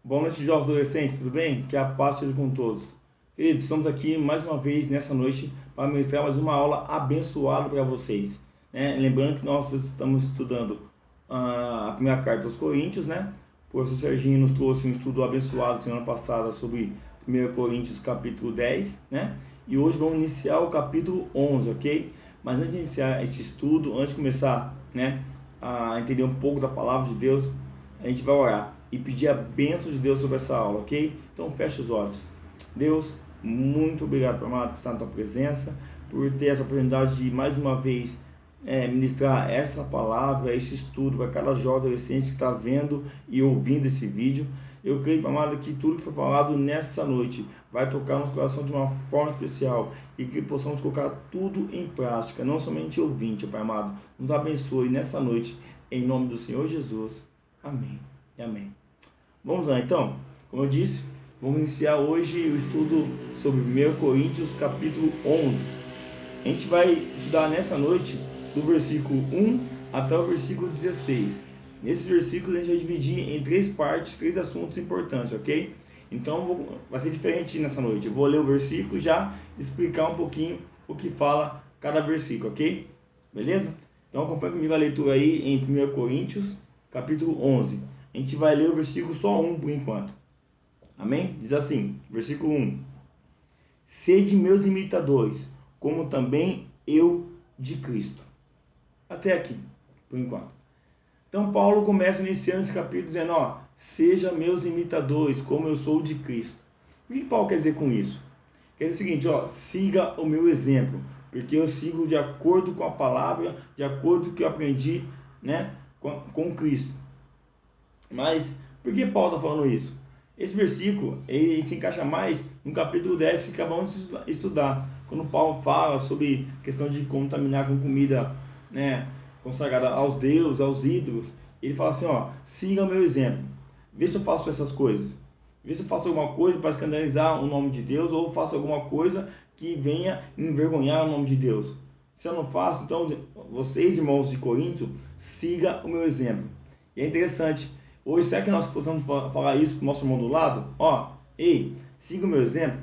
Boa noite, jovens adolescentes, tudo bem? Que a paz esteja com todos. Queridos, estamos aqui mais uma vez nessa noite para ministrar mais uma aula abençoada para vocês, né? Lembrando que nós estamos estudando a primeira carta aos Coríntios, né? O professor Serginho nos trouxe um estudo abençoado semana passada sobre 1 Coríntios capítulo 10, né? E hoje vamos iniciar o capítulo 11, ok? Mas antes de iniciar esse estudo, antes de começar, né, a entender um pouco da palavra de Deus, a gente vai orar e pedir a bênção de Deus sobre essa aula, ok? Então feche os olhos. Deus, muito obrigado, amado, por estar na tua presença, por ter essa oportunidade de mais uma vez ministrar essa palavra, esse estudo para cada jovem adolescente que está vendo e ouvindo esse vídeo. Eu creio, amado, que tudo que foi falado nessa noite vai tocar nos corações de uma forma especial e que possamos colocar tudo em prática, não somente ouvinte, Pai amado. Nos abençoe nessa noite, em nome do Senhor Jesus. Amém e amém. Vamos lá então, como eu disse, vamos iniciar hoje o estudo sobre 1 Coríntios capítulo 11. A gente vai estudar nessa noite do versículo 1 até o versículo 16. Nesses versículos a gente vai dividir em três partes, três assuntos importantes, ok? Então vai ser diferente nessa noite. Eu vou ler o versículo e já explicar um pouquinho o que fala cada versículo, ok? Beleza? Então acompanhe comigo a leitura aí em 1 Coríntios capítulo 11. A gente vai ler o versículo só 1 por enquanto. Amém? Diz assim, versículo 1. Sede meus imitadores, como também eu de Cristo. Até aqui, por enquanto. Então Paulo começa iniciando esse capítulo dizendo, seja meus imitadores, como eu sou de Cristo. O que Paulo quer dizer com isso? Quer dizer o seguinte, siga o meu exemplo, porque eu sigo de acordo com a palavra, de acordo com o que eu aprendi, né, com Cristo. Mas por que Paulo está falando isso? Esse versículo ele se encaixa mais no capítulo 10 que acabamos de estudar, quando Paulo fala sobre a questão de contaminar com comida, né, consagrada aos deuses, aos ídolos. Ele fala assim, siga o meu exemplo, vê se eu faço essas coisas, vê se eu faço alguma coisa para escandalizar o nome de Deus, ou faço alguma coisa que venha envergonhar o nome de Deus. Se eu não faço, então vocês, irmãos de Corinto, siga o meu exemplo. E é interessante. Hoje, será que nós possamos falar isso para o nosso irmão do lado? Ei, siga o meu exemplo.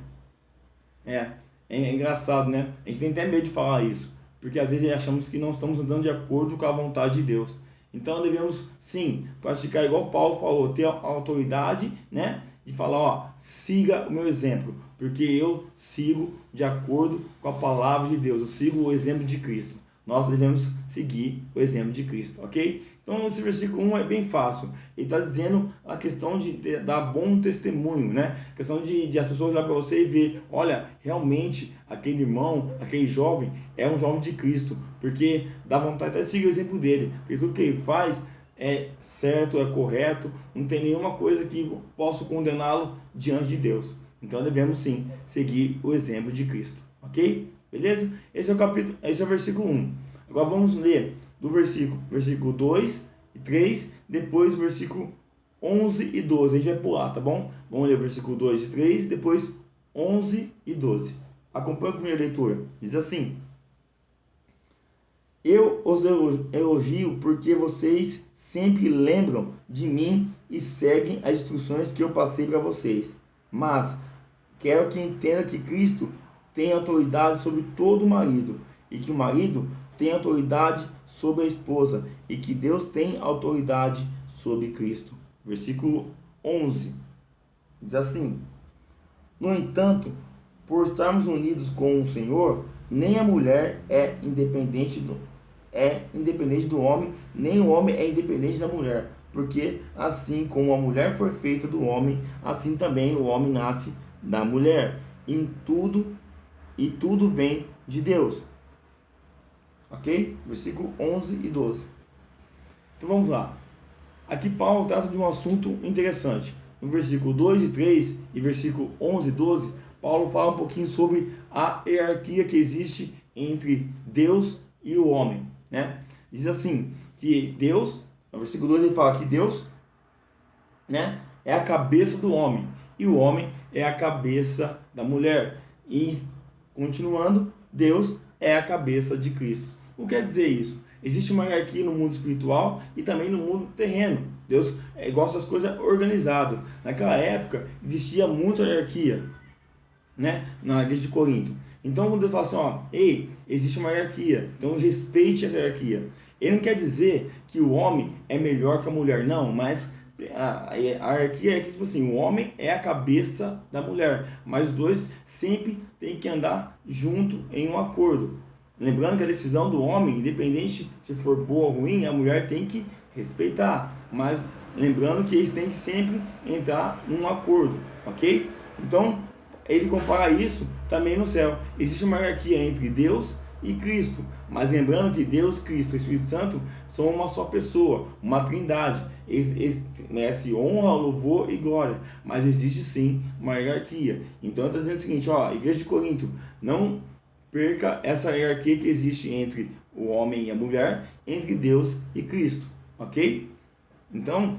É engraçado, né? A gente tem até medo de falar isso, porque às vezes achamos que não estamos andando de acordo com a vontade de Deus. Então devemos, sim, praticar igual Paulo falou, ter a autoridade, né? De falar, siga o meu exemplo, porque eu sigo de acordo com a palavra de Deus, eu sigo o exemplo de Cristo. Nós devemos seguir o exemplo de Cristo, ok? Então, esse versículo 1 é bem fácil. Ele está dizendo a questão de dar bom testemunho, né? A questão de as pessoas olhar para você e ver, olha, realmente aquele irmão, aquele jovem é um jovem de Cristo, porque dá vontade até de seguir o exemplo dele, porque tudo que ele faz é certo, é correto, não tem nenhuma coisa que possa condená-lo diante de Deus. Então, devemos sim seguir o exemplo de Cristo, ok? Beleza? Esse é o versículo 1. Agora vamos ler do versículo 2 e 3, depois o versículo 11 e 12. A gente vai pular, tá bom? Vamos ler o versículo 2 e 3, depois 11 e 12. Acompanhe com a minha leitura. Diz assim: eu os elogio porque vocês sempre lembram de mim e seguem as instruções que eu passei para vocês. Mas quero que entenda que Cristo tem autoridade sobre todo marido e que o marido tem autoridade sobre a esposa e que Deus tem autoridade sobre Cristo. Versículo 11 diz assim: no entanto, por estarmos unidos com o Senhor, nem a mulher é independente do homem, nem o homem é independente da mulher, porque assim como a mulher foi feita do homem, assim também o homem nasce da mulher. E tudo vem de Deus. Ok? Versículo 11 e 12. Então vamos lá. Aqui Paulo trata de um assunto interessante. No versículo 2 e 3 e versículo 11 e 12, Paulo fala um pouquinho sobre a hierarquia que existe entre Deus e o homem, né? Diz assim, que Deus, no versículo 2 ele fala que Deus, né, é a cabeça do homem e o homem é a cabeça da mulher. E continuando, Deus é a cabeça de Cristo. O que quer dizer isso? Existe uma hierarquia no mundo espiritual e também no mundo terreno. Deus gosta das coisas organizadas. Naquela época existia muita hierarquia, né, na igreja de Corinto. Então quando Deus fala assim, ó, ei, existe uma hierarquia, então respeite essa hierarquia. Ele não quer dizer que o homem é melhor que a mulher, não, mas a hierarquia é que, tipo assim, o homem é a cabeça da mulher, mas os dois sempre têm que andar junto em um acordo. Lembrando que a decisão do homem, independente se for boa ou ruim, a mulher tem que respeitar, mas lembrando que eles têm que sempre entrar num acordo, ok? Então, ele compara isso também no céu. Existe uma hierarquia entre Deus e Cristo, mas lembrando que Deus, Cristo e Espírito Santo são uma só pessoa, uma trindade. Eles merecem honra, louvor e glória, mas existe sim uma hierarquia. Então está dizendo o seguinte, ó, igreja de Corinto, não perca essa hierarquia que existe entre o homem e a mulher, entre Deus e Cristo, ok? Então,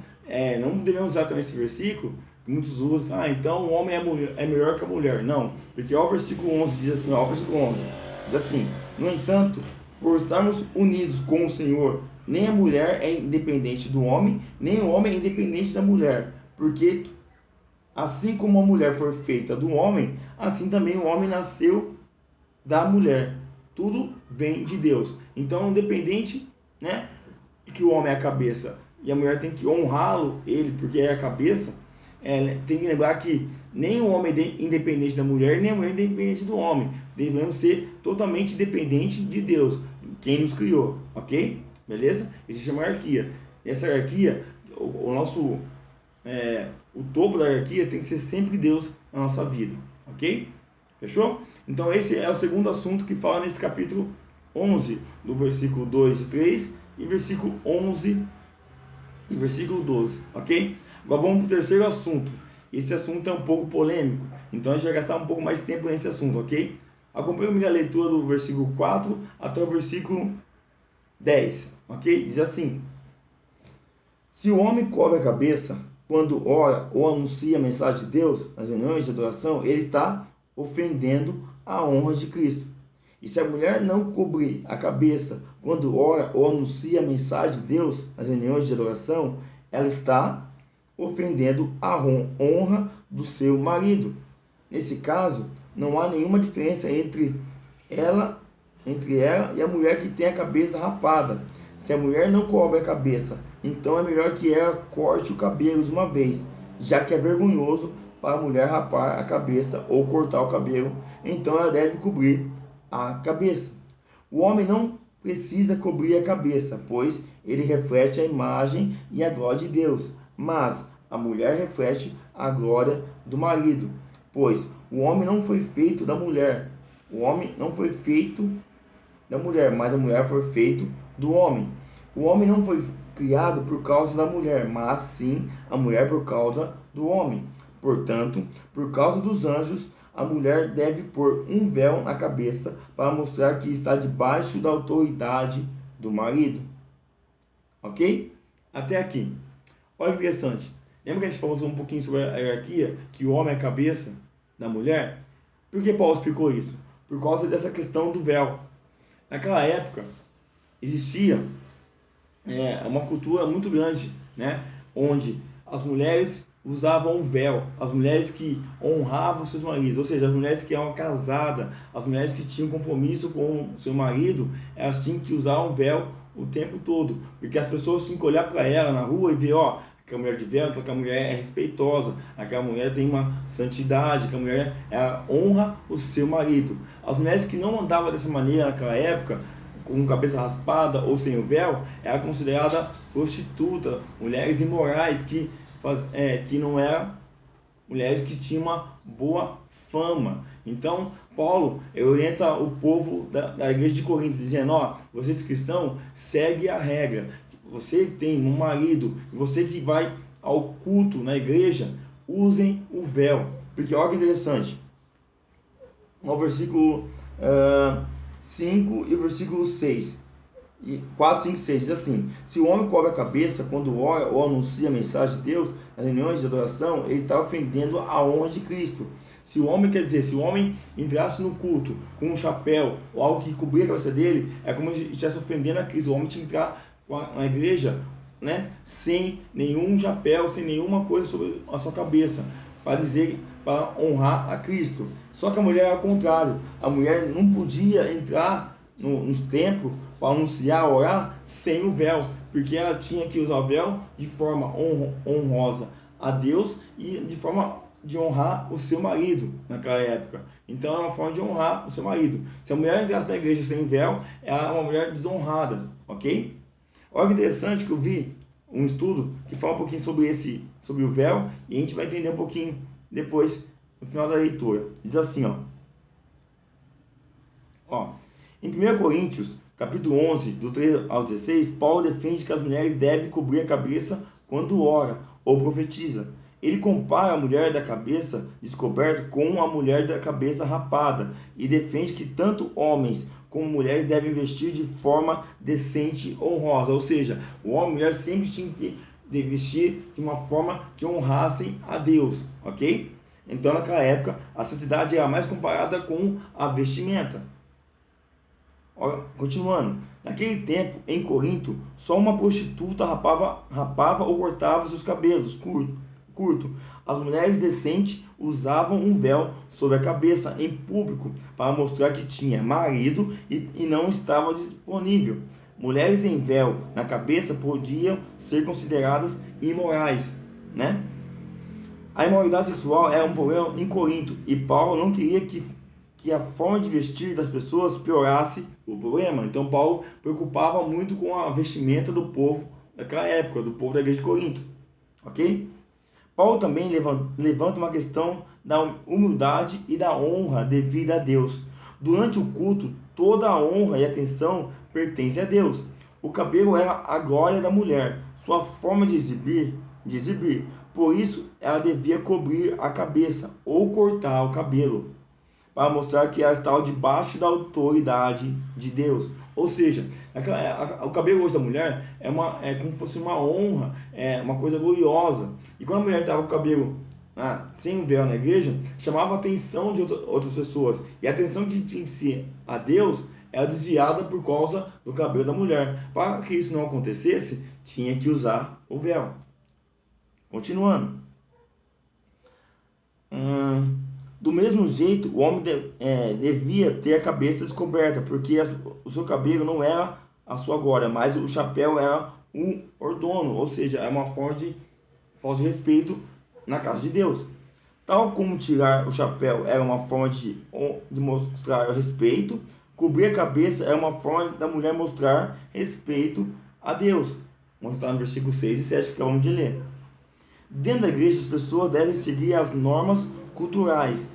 não devemos usar também esse versículo. Muitos usam, então o homem é melhor que a mulher. Não, porque ó, o versículo 11 diz assim, ó, o versículo 11 diz assim, no entanto, por estarmos unidos com o Senhor, nem a mulher é independente do homem, nem o homem é independente da mulher, porque assim como a mulher foi feita do homem, assim também o homem nasceu da mulher. Tudo vem de Deus. Então, independente, né, que o homem é a cabeça e a mulher tem que honrá-lo, ele, porque é a cabeça, tem que lembrar que nem o homem é independente da mulher, nem a mulher é independente do homem. Devemos ser totalmente dependentes de Deus, quem nos criou, ok? Beleza? Existe uma hierarquia. Essa hierarquia, o topo da hierarquia tem que ser sempre Deus na nossa vida, ok? Fechou? Então esse é o segundo assunto que fala nesse capítulo 11, do versículo 2 e 3 e versículo 11 e versículo 12, ok? Agora vamos para o terceiro assunto. Esse assunto é um pouco polêmico, então a gente vai gastar um pouco mais de tempo nesse assunto, ok? Acompanhe comigo a leitura do versículo 4 até o versículo 10, ok? Diz assim: se o homem cobre a cabeça quando ora ou anuncia a mensagem de Deus nas reuniões de adoração, ele está ofendendo a honra de Cristo. E se a mulher não cobrir a cabeça quando ora ou anuncia a mensagem de Deus nas reuniões de adoração, ela está ofendendo a honra do seu marido. Nesse caso, não há nenhuma diferença entre ela e a mulher que tem a cabeça rapada. Se a mulher não cobre a cabeça, então é melhor que ela corte o cabelo de uma vez, já que é vergonhoso para a mulher rapar a cabeça ou cortar o cabelo, então ela deve cobrir a cabeça. O homem não precisa cobrir a cabeça, pois ele reflete a imagem e a glória de Deus, mas a mulher reflete a glória do marido, pois o homem não foi feito da mulher. O homem não foi feito da mulher, mas a mulher foi feito do homem. O homem não foi criado por causa da mulher, mas sim a mulher por causa do homem. Portanto, por causa dos anjos, a mulher deve pôr um véu na cabeça para mostrar que está debaixo da autoridade do marido. Ok? Até aqui. Olha que interessante. Lembra que a gente falou um pouquinho sobre a hierarquia, que o homem é a cabeça da mulher? Por que Paulo explicou isso? Por causa dessa questão do véu. Naquela época, existia uma cultura muito grande, né? Onde as mulheres usavam um véu, as mulheres que honravam seus maridos, ou seja, as mulheres que eram casadas, as mulheres que tinham compromisso com o seu marido, elas tinham que usar um véu o tempo todo, porque as pessoas tinham que olhar para ela na rua e ver, ó, aquela mulher de véu, então aquela mulher é respeitosa, aquela mulher tem uma santidade, aquela mulher honra o seu marido. As mulheres que não andavam dessa maneira naquela época, com cabeça raspada ou sem o véu, era considerada prostituta, mulheres imorais que não eram mulheres que tinham uma boa fama. Então Paulo orienta o povo da igreja de Corinto, dizendo, ó, vocês cristãos, segue a regra. Você tem um marido, você que vai ao culto na igreja, usem o véu. Porque olha que interessante, no versículo 5 e versículo 6, 4, 5, 6, diz assim: se o homem cobre a cabeça quando ora ou anuncia a mensagem de Deus nas reuniões de adoração, ele está ofendendo a honra de Cristo. Se o homem, se o homem entrasse no culto com um chapéu ou algo que cobria a cabeça dele, é como se estivesse ofendendo a Cristo. O homem tinha que entrar na igreja né, sem nenhum chapéu, sem nenhuma coisa sobre a sua cabeça, para dizer, para honrar a Cristo. Só que a mulher era ao contrário, a mulher não podia entrar nos templos para anunciar, orar, sem o véu, porque ela tinha que usar o véu de forma honrosa a Deus e de forma de honrar o seu marido naquela época. Então é uma forma de honrar o seu marido. Se a mulher entrasse na igreja sem véu, ela é uma mulher desonrada, ok? Olha que interessante que eu vi um estudo que fala um pouquinho sobre o véu, e a gente vai entender um pouquinho depois no final da leitura. Diz assim, ó, em 1 Coríntios, capítulo 11, do 3 ao 16, Paulo defende que as mulheres devem cobrir a cabeça quando ora ou profetiza. Ele compara a mulher da cabeça descoberta com a mulher da cabeça rapada e defende que tanto homens como mulheres devem vestir de forma decente e honrosa. Ou seja, o homem e a mulher sempre tinham que vestir de uma forma que honrassem a Deus, ok? Então, naquela época, a santidade era mais comparada com a vestimenta. Continuando, naquele tempo, em Corinto, só uma prostituta rapava ou cortava seus cabelos curto. As mulheres decentes usavam um véu sobre a cabeça em público para mostrar que tinha marido e não estava disponível. Mulheres em véu na cabeça podiam ser consideradas imorais, né? A imoralidade sexual era um problema em Corinto e Paulo não queria que a forma de vestir das pessoas piorasse o problema. Então Paulo preocupava muito com a vestimenta do povo daquela época, do povo da igreja de Corinto, ok? Paulo também levanta uma questão da humildade e da honra devida a Deus. Durante o culto, toda a honra e atenção pertence a Deus. O cabelo era a glória da mulher, sua forma de exibir. Por isso, ela devia cobrir a cabeça ou cortar o cabelo, para mostrar que ela estava debaixo da autoridade de Deus. Ou seja, o cabelo hoje da mulher é como se fosse uma honra, é uma coisa gloriosa. E quando a mulher estava com o cabelo sem o véu na igreja, chamava a atenção de outras pessoas. E a atenção que tinha que ser a Deus era desviada por causa do cabelo da mulher. Para que isso não acontecesse, tinha que usar o véu. Continuando. Do mesmo jeito, o homem devia ter a cabeça descoberta, porque o seu cabelo não era a sua glória, mas o chapéu era um ordono, ou seja, é uma forma de falta de respeito na casa de Deus. Tal como tirar o chapéu era uma forma de mostrar respeito, cobrir a cabeça era uma forma da mulher mostrar respeito a Deus. Vamos estar no versículo 6 e 7 que acabamos de ler. Dentro da igreja, as pessoas devem seguir as normas culturais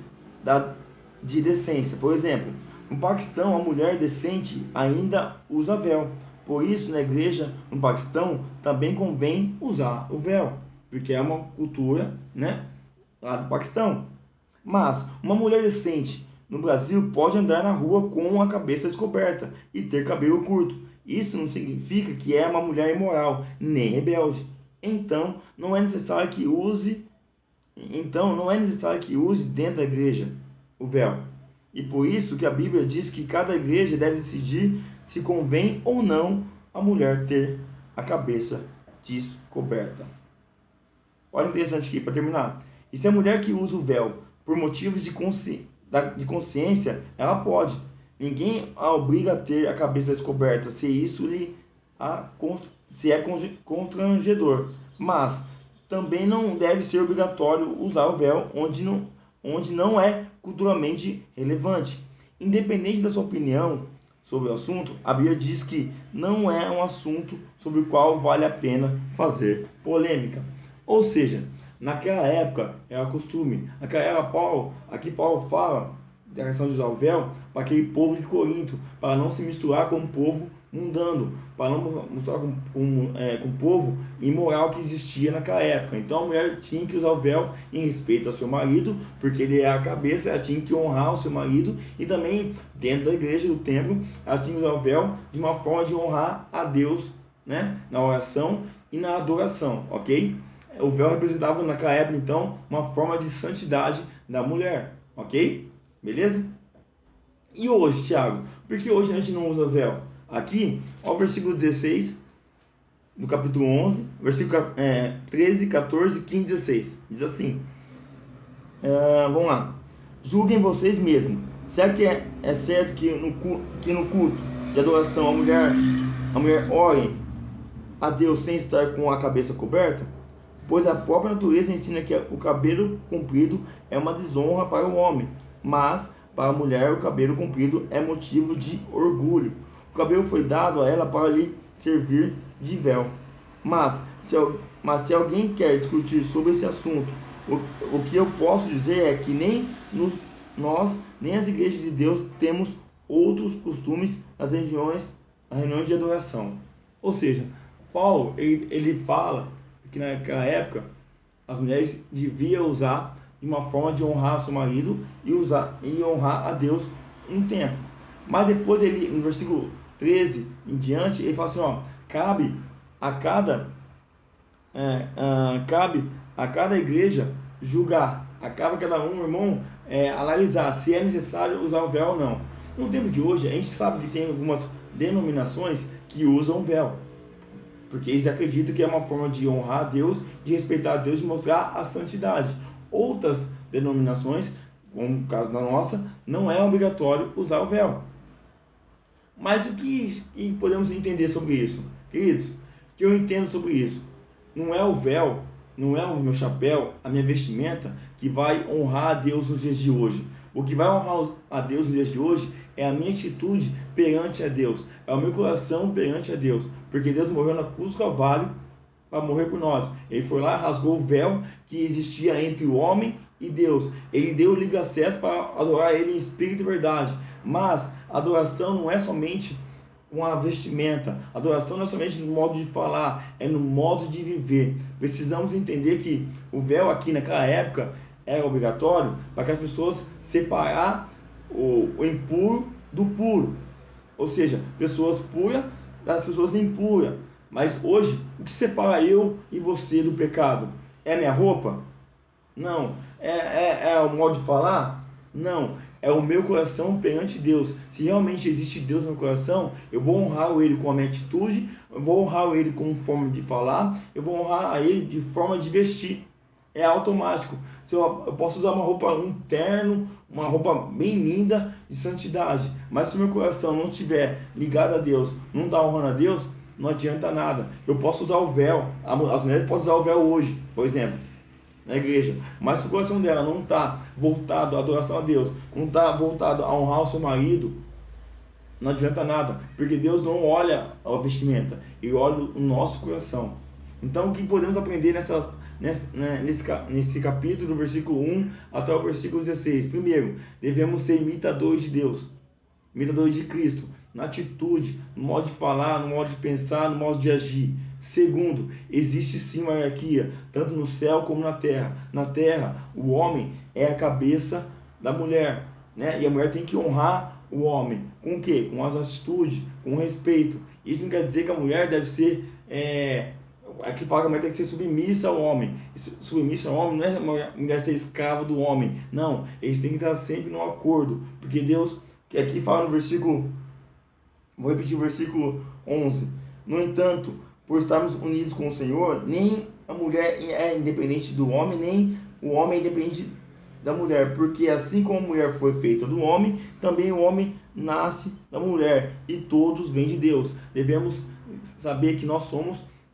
de decência. Por exemplo, no Paquistão, a mulher decente ainda usa véu. Por isso, na igreja, no Paquistão, também convém usar o véu, porque é uma cultura, né, lá do Paquistão. Mas uma mulher decente no Brasil pode andar na rua com a cabeça descoberta e ter cabelo curto. Isso não significa que é uma mulher imoral, nem rebelde. Então, não é necessário que use dentro da igreja o véu. E por isso que a Bíblia diz que cada igreja deve decidir se convém ou não a mulher ter a cabeça descoberta. Olha interessante aqui, para terminar. E se a mulher que usa o véu por motivos de consciência, ela pode. Ninguém a obriga a ter a cabeça descoberta, se isso se é constrangedor. Mas também não deve ser obrigatório usar o véu onde não é culturalmente relevante. Independente da sua opinião sobre o assunto, a Bíblia diz que não é um assunto sobre o qual vale a pena fazer polêmica. Ou seja, naquela época era costume. Aqui Paulo fala da questão de usar o véu para aquele povo de Corinto, para não se misturar com o povo mundano, para não misturar com o povo imoral que existia naquela época. Então a mulher tinha que usar o véu em respeito ao seu marido, porque ele é a cabeça, ela tinha que honrar o seu marido, e também dentro da igreja, do templo, ela tinha que usar o véu de uma forma de honrar a Deus, né, na oração e na adoração, ok? O véu representava naquela época, então, uma forma de santidade da mulher, ok? Beleza? E hoje, Tiago? Por que hoje a gente não usa véu? Aqui, ó, o versículo 16 do capítulo 11, versículo 13, 14, 15 e 16. Diz assim, vamos lá. Julguem vocês mesmos. Será que é certo que no culto de adoração a mulher ore a Deus sem estar com a cabeça coberta? Pois a própria natureza ensina que o cabelo comprido é uma desonra para o homem, mas para a mulher o cabelo comprido é motivo de orgulho. O cabelo foi dado a ela para lhe servir de véu. Mas se alguém quer discutir sobre esse assunto, o que eu posso dizer é que nós, nem as igrejas de Deus, temos outros costumes nas reuniões de adoração. Ou seja, Paulo ele fala que naquela época as mulheres deviam usar de uma forma de honrar seu marido e honrar a Deus um tempo. Mas depois ele, no versículo 13 em diante, ele fala assim, ó, cabe a cada igreja julgar, acaba cada um, irmão, analisar se é necessário usar o véu ou não. No tempo de hoje, a gente sabe que tem algumas denominações que usam véu, porque eles acreditam que é uma forma de honrar a Deus, de respeitar a Deus, de mostrar a santidade. Outras denominações, como o caso da nossa, não é obrigatório usar o véu. Mas o que podemos entender sobre isso? Queridos, o que eu entendo sobre isso? Não é o véu, não é o meu chapéu, a minha vestimenta que vai honrar a Deus nos dias de hoje. O que vai honrar a Deus nos dias de hoje é a minha atitude perante a Deus, é o meu coração perante a Deus, porque Deus morreu na cruz do Calvário para morrer por nós. Ele foi lá, rasgou o véu que existia entre o homem e Deus. Ele deu livre acesso para adorar Ele em espírito e verdade. Mas a adoração não é somente uma vestimenta. A adoração não é somente no modo de falar, é no modo de viver. Precisamos entender que o véu aqui naquela época era obrigatório para que as pessoas separar o impuro do puro. Ou seja, pessoas puras das pessoas impuras. Mas hoje, o que separa eu e você do pecado? É minha roupa? Não. É o modo de falar? Não. É o meu coração perante Deus. Se realmente existe Deus no meu coração, eu vou honrar Ele com a minha atitude, eu vou honrar Ele com forma de falar, eu vou honrar a Ele de forma de vestir. É automático. Se eu posso usar uma roupa, um terno, uma roupa bem linda de santidade, mas se meu coração não estiver ligado a Deus, não está honrando a Deus, não adianta nada. Eu posso usar o véu, as mulheres podem usar o véu hoje, por exemplo, na igreja, mas se o coração dela não está voltado à adoração a Deus, não está voltado a honrar o seu marido, não adianta nada, porque Deus não olha a vestimenta, Ele olha o nosso coração. Então, o que podemos aprender nesse capítulo, do versículo 1 até o versículo 16? Primeiro, devemos ser imitadores de Deus, imitadores de Cristo, na atitude, no modo de falar, no modo de pensar, no modo de agir. Segundo, existe sim uma hierarquia, tanto no céu como na terra. Na terra, o homem é a cabeça da mulher, né? E a mulher tem que honrar o homem. Com o quê? Com as atitudes, com respeito. Isso não quer dizer que a mulher deve ser... Aqui fala que a mulher tem que ser submissa ao homem. Submissa ao homem não é a mulher ser escrava do homem. Não, eles têm que estar sempre num acordo. Porque Deus, que aqui fala no versículo... Vou repetir o versículo 11. No entanto, por estarmos unidos com o Senhor, nem a mulher é independente do homem, nem o homem é independente da mulher, porque assim como a mulher foi feita do homem, também o homem nasce da mulher, e todos vêm de Deus. Devemos saber que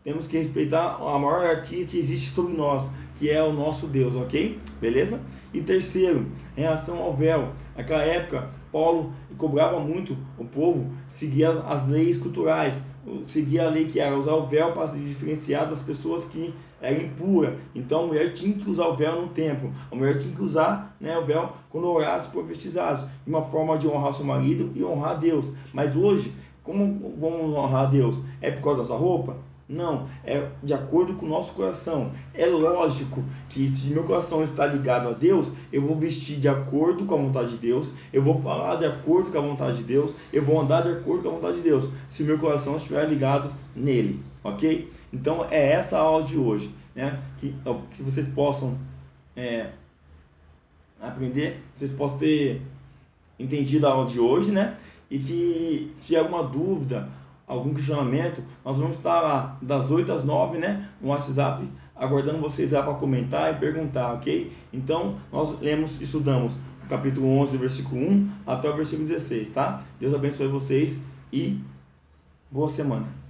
temos que respeitar a maior hierarquia que existe sobre nós, que é o nosso Deus, ok? Beleza? E terceiro, em relação ao véu, naquela época, Paulo cobrava muito o povo seguir as leis culturais, seguir a lei que era usar o véu para se diferenciar das pessoas que eram impuras. Então a mulher tinha que usar o véu no templo, a mulher tinha que usar, né, o véu quando orasse, profetizasse, de uma forma de honrar seu marido e honrar a Deus. Mas hoje, como vamos honrar a Deus? É por causa da sua roupa? Não, é de acordo com o nosso coração. É lógico que se meu coração está ligado a Deus, eu vou vestir de acordo com a vontade de Deus, eu vou falar de acordo com a vontade de Deus, eu vou andar de acordo com a vontade de Deus, se meu coração estiver ligado nele, ok? Então é essa a aula de hoje, né? Que vocês possam aprender, vocês possam ter entendido a aula de hoje, né? E que se tiver alguma dúvida algum questionamento, nós vamos estar lá das 8 às 9, né, no WhatsApp, aguardando vocês lá para comentar e perguntar, ok? Então, nós estudamos o capítulo 11, do versículo 1 até o versículo 16, tá? Deus abençoe vocês e boa semana.